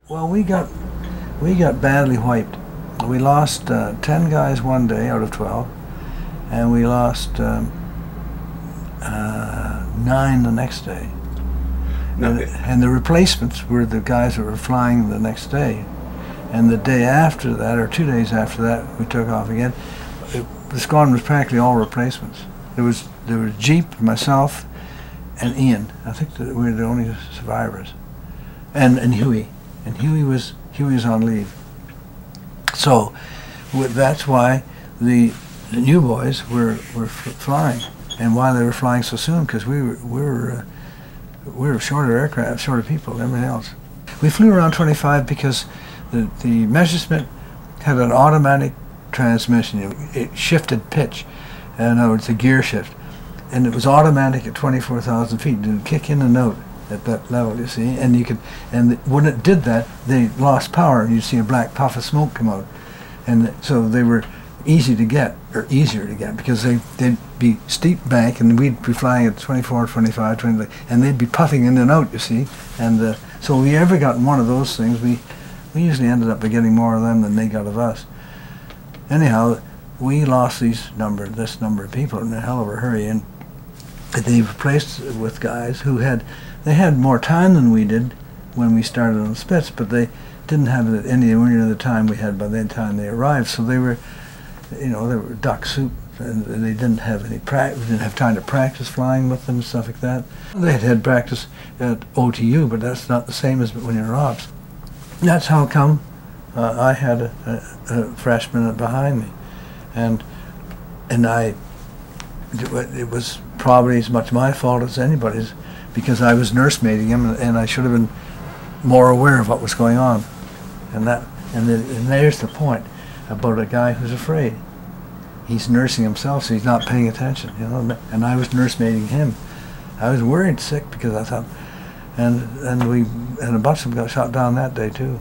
Well, we got badly wiped. We lost 10 guys one day out of 12, and we lost 9 the next day. And the replacements were the guys that were flying the next day. And the day after that, or 2 days after that, we took off again. The squadron was practically all replacements. There was Jeep, myself, and Ian. I think that we were the only survivors. And Huey. And Huey was on leave. So that's why the new boys were flying, and why they were flying so soon, because we were shorter aircraft, shorter people than everything else. We flew around 25 because the Messerschmitt had an automatic transmission. It shifted pitch, in other words, a gear shift, and it was automatic at 24,000 feet. It would kick in and out at that level, you see, and when it did that, they lost power, and you'd see a black puff of smoke come out, and so they were easier to get, because they'd be steep bank, and we'd be flying at 24, 25, 20, and they'd be puffing in and out, you see, and so if we ever got in one of those things, we usually ended up getting more of them than they got of us. Anyhow, we lost this number of people in a hell of a hurry, and they replaced with guys who had more time than we did when we started on Spitz, but they didn't have anywhere near the time we had by the time they arrived. So they were, they were duck soup, and they didn't have we didn't have time to practice flying with them and stuff like that. They had practice at OTU, but that's not the same as when you're ops. That's how come I had a freshman behind me, and it was probably as much my fault as anybody's, because I was nursemaiding him, and I should have been more aware of what was going on. And there's the point about a guy who's afraid. He's nursing himself, so he's not paying attention, And I was nursemaiding him. I was worried sick because I thought, and a bunch of them got shot down that day too.